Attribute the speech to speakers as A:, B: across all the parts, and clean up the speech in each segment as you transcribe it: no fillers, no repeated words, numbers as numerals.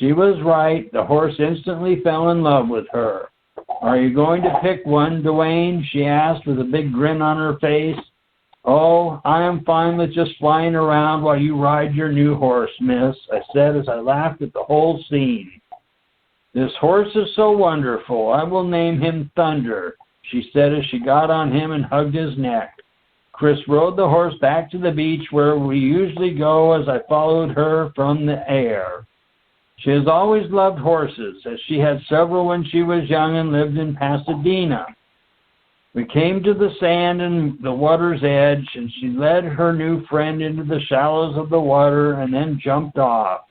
A: She was right. The horse instantly fell in love with her. Are you going to pick one, Dwayne? She asked with a big grin on her face. Oh, I am fine with just flying around while you ride your new horse, miss, I said as I laughed at the whole scene. This horse is so wonderful. I will name him Thunder, she said as she got on him and hugged his neck. Chris rode the horse back to the beach where we usually go as I followed her from the air. She has always loved horses, as she had several when she was young and lived in Pasadena. We came to the sand and the water's edge, and she led her new friend into the shallows of the water and then jumped off.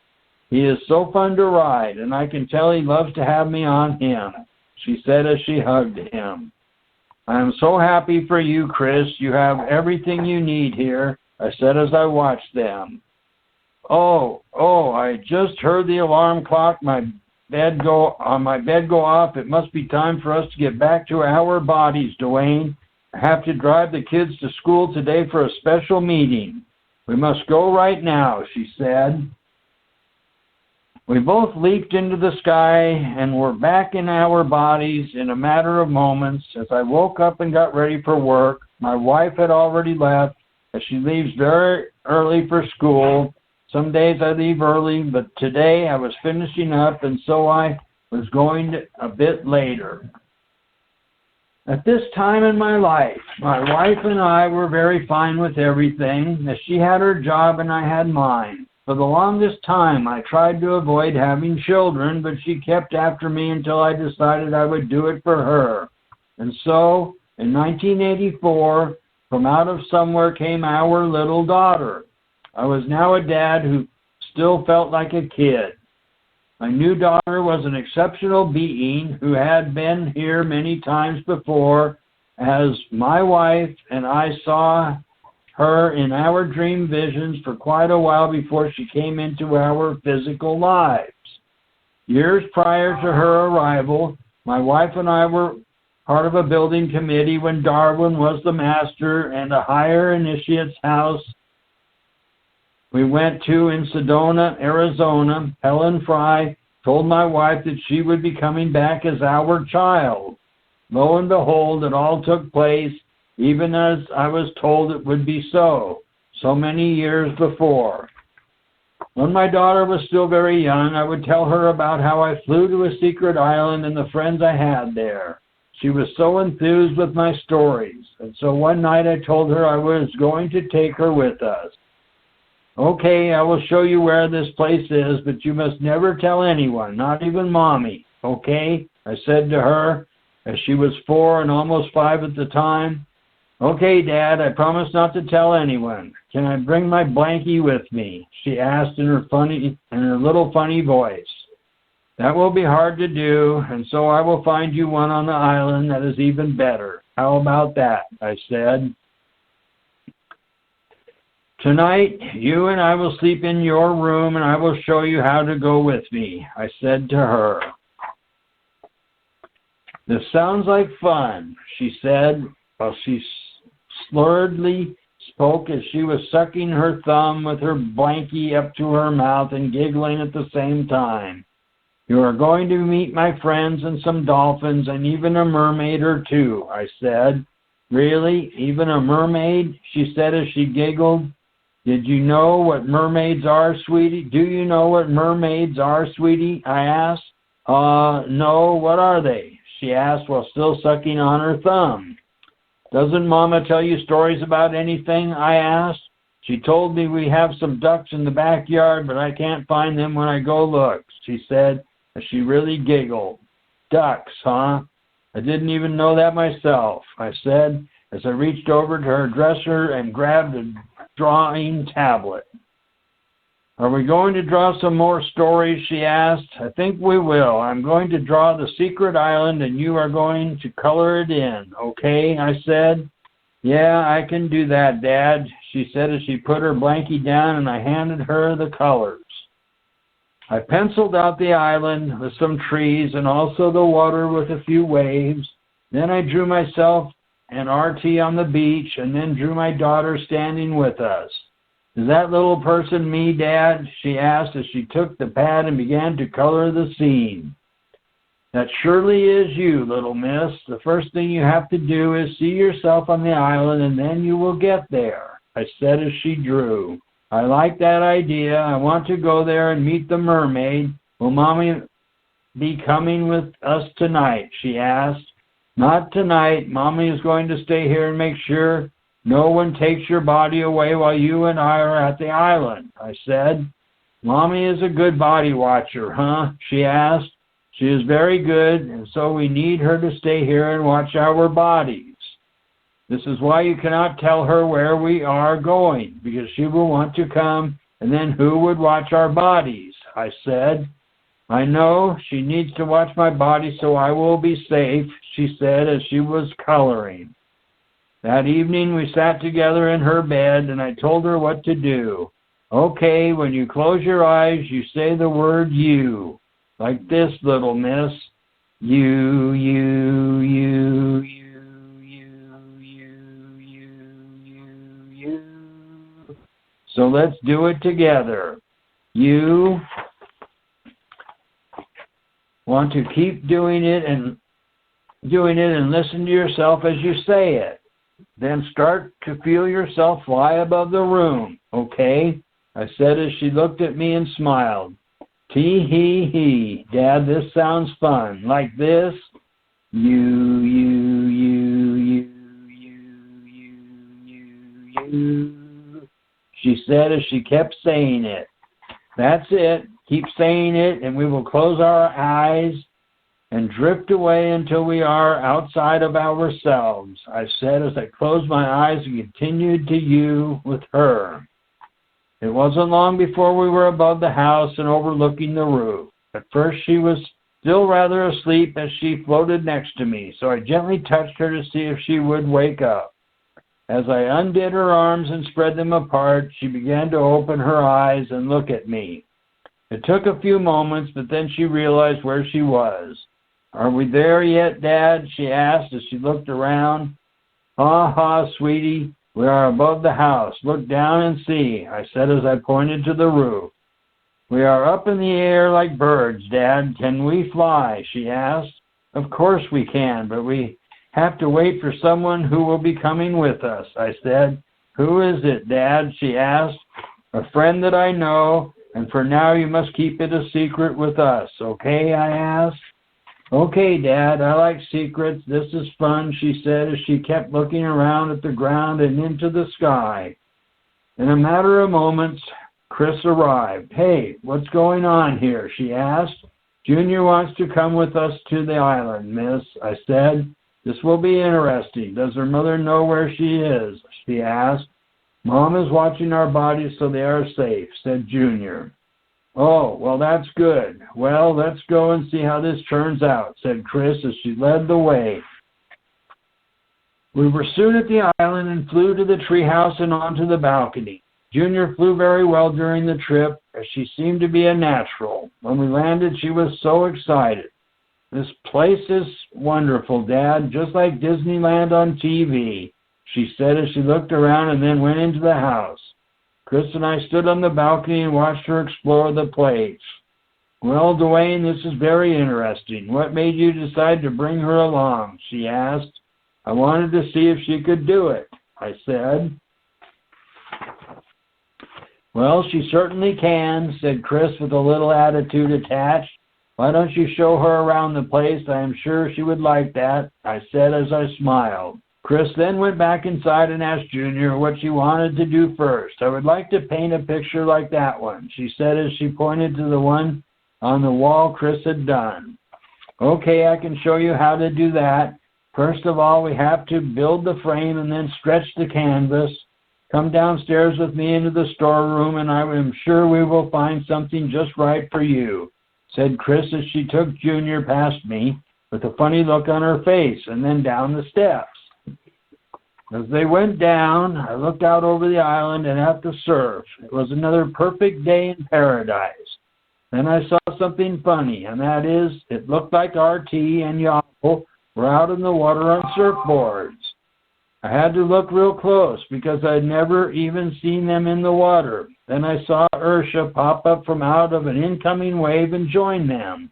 A: He is so fun to ride, and I can tell he loves to have me on him, she said as she hugged him. I am so happy for you, Chris. You have everything you need here, I said as I watched them. Oh, I just heard the alarm clock on my bed go off. It must be time for us to get back to our bodies, Dwayne. I have to drive the kids to school today for a special meeting. We must go right now, she said. We both leaped into the sky and were back in our bodies in a matter of moments. As I woke up and got ready for work, my wife had already left, as she leaves very early for school. Some days I leave early, but today I was finishing up, and so I was going a bit later. At this time in my life, my wife and I were very fine with everything, as she had her job and I had mine. For the longest time, I tried to avoid having children, but she kept after me until I decided I would do it for her. And so, in 1984, from out of somewhere came our little daughter. I was now a dad who still felt like a kid. My new daughter was an exceptional being who had been here many times before as my wife, and I saw her in our dream visions for quite a while before she came into our physical lives. Years prior to her arrival, my wife and I were part of a building committee when Darwin was the master and a higher initiate's house we went to in Sedona, Arizona. Helen Fry told my wife that she would be coming back as our child. Lo and behold, it all took place, even as I was told it would be so many years before. When my daughter was still very young, I would tell her about how I flew to a secret island and the friends I had there. She was so enthused with my stories, and so one night I told her I was going to take her with us. Okay, I will show you where this place is, but you must never tell anyone, not even Mommy, okay? I said to her, as she was 4 and almost 5 at the time. Okay, Dad, I promise not to tell anyone. Can I bring my blankie with me? She asked in her little funny voice. That will be hard to do, and so I will find you one on the island that is even better. How about that? I said. Tonight, you and I will sleep in your room, and I will show you how to go with me, I said to her. This sounds like fun, she said, while she slurredly spoke as she was sucking her thumb with her blankie up to her mouth and giggling at the same time. You are going to meet my friends and some dolphins and even a mermaid or two, I said. Really? Even a mermaid? She said as she giggled. Did you know what mermaids are, sweetie? Do you know what mermaids are, sweetie? I asked. No, what are they? She asked while still sucking on her thumb. Doesn't Mama tell you stories about anything? I asked. She told me we have some ducks in the backyard, but I can't find them when I go look, she said as she really giggled. Ducks, huh? I didn't even know that myself, I said as I reached over to her dresser and grabbed a drawing tablet. Are we going to draw some more stories, she asked. I think we will. I'm going to draw the secret island and you are going to color it in, okay? I said. Yeah, I can do that, Dad, she said as she put her blankie down and I handed her the colors. I penciled out the island with some trees and also the water with a few waves. Then I drew myself and RT on the beach and then drew my daughter standing with us. Is that little person me, Dad? She asked as she took the pad and began to color the scene. That surely is you, little miss. The first thing you have to do is see yourself on the island, and then you will get there, I said as she drew. I like that idea. I want to go there and meet the mermaid. Will Mommy be coming with us tonight? She asked. Not tonight. Mommy is going to stay here and make sure no one takes your body away while you and I are at the island, I said. Mommy is a good body watcher, huh? She asked. She is very good, and so we need her to stay here and watch our bodies. This is why you cannot tell her where we are going, because she will want to come, and then who would watch our bodies? I said. I know. She needs to watch my body so I will be safe, she said as she was coloring. That evening we sat together in her bed, and I told her what to do. Okay, when you close your eyes, you say the word you. Like this, little miss. You. So let's do it together. You want to keep doing it and listen to yourself as you say it. Then start to feel yourself fly above the room, okay? I said as she looked at me and smiled. Tee-hee-hee, Dad, this sounds fun. Like this. You. She said as she kept saying it. That's it. Keep saying it, and we will close our eyes and drift away until we are outside of ourselves, I said as I closed my eyes and continued to you with her. It wasn't long before we were above the house and overlooking the roof. At first she was still rather asleep as she floated next to me, so I gently touched her to see if she would wake up. As I undid her arms and spread them apart, she began to open her eyes and look at me. It took a few moments, but then she realized where she was. Are we there yet, Dad? She asked as she looked around. Ha, sweetie. We are above the house. Look down and see, I said as I pointed to the roof. We are up in the air like birds, Dad. Can we fly? She asked. Of course we can, but we have to wait for someone who will be coming with us, I said. Who is it, Dad? She asked. A friend that I know, and for now you must keep it a secret with us, okay? I asked. Okay, Dad, I like secrets. This is fun, she said as she kept looking around at the ground and into the sky. In a matter of moments, Chris arrived. Hey, what's going on here? She asked. Junior wants to come with us to the island, miss, I said. This will be interesting. Does her mother know where she is? She asked. Mom is watching our bodies so they are safe, said Junior. Oh, well, that's good. Well, let's go and see how this turns out, said Chris as she led the way. We were soon at the island and flew to the treehouse and onto the balcony. Junior flew very well during the trip, as she seemed to be a natural. When we landed, she was so excited. This place is wonderful, Dad, just like Disneyland on TV, she said as she looked around and then went into the house. Chris and I stood on the balcony and watched her explore the place. Well, Dwayne, this is very interesting. What made you decide to bring her along? She asked. I wanted to see if she could do it, I said. Well, she certainly can, said Chris with a little attitude attached. Why don't you show her around the place? I am sure she would like that, I said as I smiled. Chris then went back inside and asked Junior what she wanted to do first. I would like to paint a picture like that one, she said as she pointed to the one on the wall Chris had done. Okay, I can show you how to do that. First of all, we have to build the frame and then stretch the canvas. Come downstairs with me into the storeroom and I am sure we will find something just right for you, said Chris as she took Junior past me with a funny look on her face and then down the steps. As they went down, I looked out over the island and at the surf. It was another perfect day in paradise. Then I saw something funny, and that is, it looked like RT and Yako were out in the water on surfboards. I had to look real close because I'd never even seen them in the water. Then I saw Ursha pop up from out of an incoming wave and join them.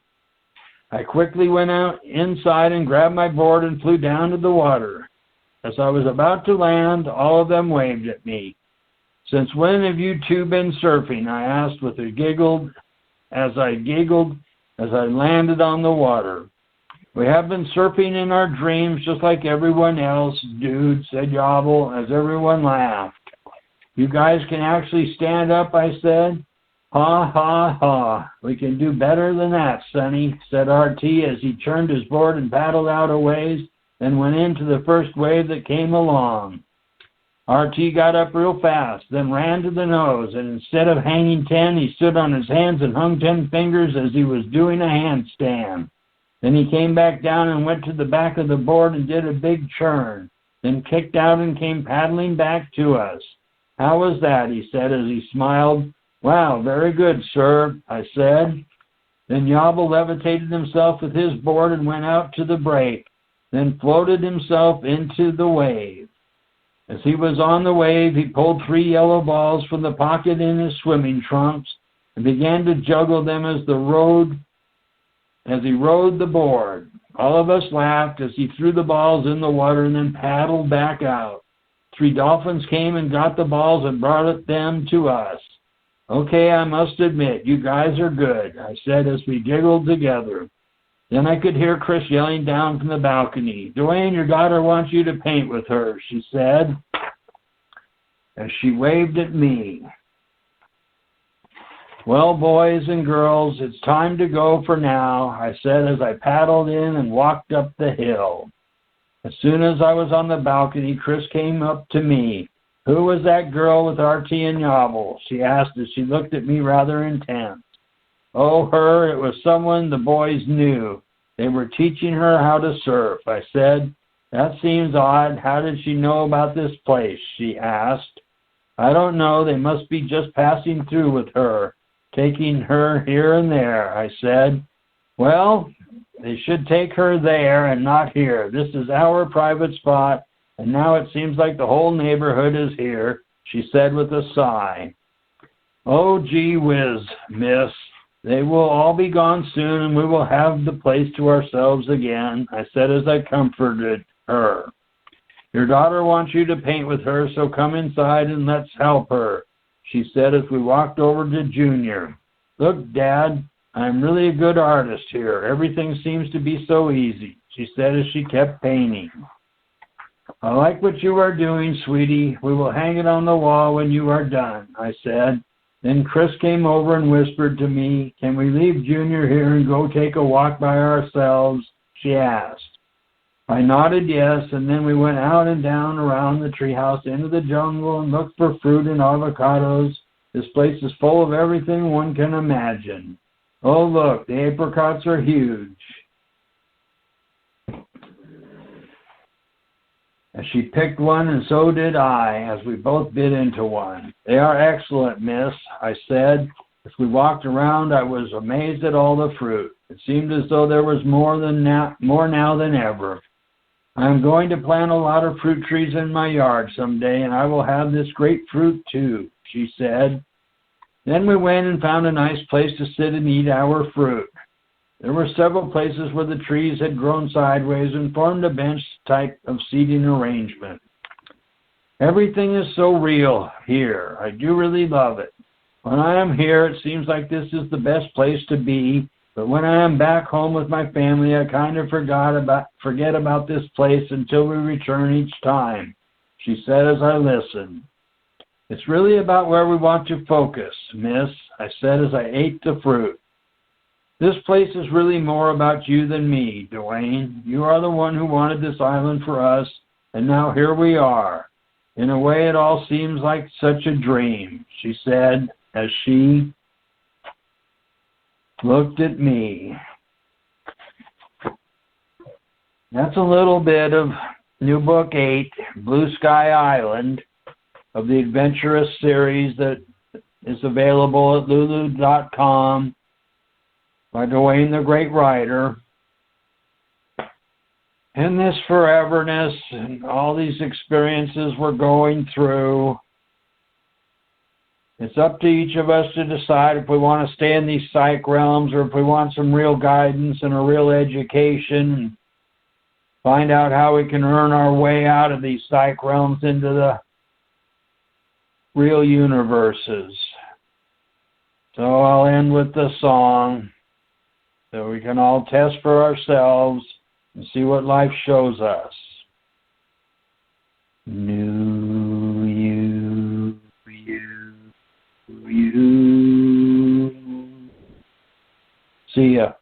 A: I quickly went out inside and grabbed my board and flew down to the water. As I was about to land, all of them waved at me. "Since when have you two been surfing?" I asked with a giggle as I landed on the water. "We have been surfing in our dreams just like everyone else, dude," said Yobble as everyone laughed. "You guys can actually stand up," I said. "Ha, ha, ha. We can do better than that, Sonny," said RT as he turned his board and paddled out a ways, then went into the first wave that came along. RT got up real fast, then ran to the nose, and instead of hanging 10, he stood on his hands and hung 10 fingers as he was doing a handstand. Then he came back down and went to the back of the board and did a big churn, then kicked out and came paddling back to us. "How was that?" he said as he smiled. "Wow, very good, sir," I said. Then Yobble levitated himself with his board and went out to the break, then floated himself into the wave. As he was on the wave, he pulled 3 yellow balls from the pocket in his swimming trunks and began to juggle them as he rode the board. All of us laughed as he threw the balls in the water and then paddled back out. 3 dolphins came and got the balls and brought them to us. "Okay, I must admit, you guys are good," I said as we giggled together. Then I could hear Chris yelling down from the balcony. "Dwayne, your daughter wants you to paint with her," she said as she waved at me. "Well, boys and girls, it's time to go for now," I said as I paddled in and walked up the hill. As soon as I was on the balcony, Chris came up to me. "Who was that girl with RT and Yobble?" she asked as she looked at me rather intense. "Oh, her. It was someone the boys knew. They were teaching her how to surf," I said. "That seems odd. How did she know about this place?" she asked. "I don't know. They must be just passing through with her, taking her here and there," I said. "Well, they should take her there and not here. This is our private spot, and now it seems like the whole neighborhood is here," she said with a sigh. "Oh, gee whiz, miss. They will all be gone soon, and we will have the place to ourselves again," I said as I comforted her. "Your daughter wants you to paint with her, so come inside and let's help her," she said as we walked over to Junior. "Look, Dad, I'm really a good artist here. Everything seems to be so easy," she said as she kept painting. "I like what you are doing, sweetie. We will hang it on the wall when you are done," I said. Then Chris came over and whispered to me, "Can we leave Junior here and go take a walk by ourselves?" she asked. I nodded yes, and then we went out and down around the treehouse into the jungle and looked for fruit and avocados. This place is full of everything one can imagine. Oh, look, the apricots are huge. And she picked one, and so did I, as we both bit into one. "They are excellent, miss," I said. As we walked around, I was amazed at all the fruit. It seemed as though there was more now than ever. "I am going to plant a lot of fruit trees in my yard someday, and I will have this grapefruit too," she said. Then we went and found a nice place to sit and eat our fruit. There were several places where the trees had grown sideways and formed a bench type of seating arrangement. Everything is so real here. I do really love it. When I am here, it seems like this is the best place to be, but when I am back home with my family, I kind of forget about this place until we return each time," she said as I listened. "It's really about where we want to focus, miss," I said as I ate the fruit. "This place is really more about you than me, Dwayne. You are the one who wanted this island for us, and now here we are. In a way, it all seems like such a dream," she said as she looked at me. That's a little bit of New Book 8, Blue Sky Island, of the Adventurous series that is available at lulu.com by Dwayne the Great Writer. in this foreverness and all these experiences we're going through, it's up to each of us to decide if we want to stay in these psych realms or if we want some real guidance and a real education and find out how we can earn our way out of these psych realms into the real universes. So I'll end with the song so we can all test for ourselves and see what life shows us. New you. See ya.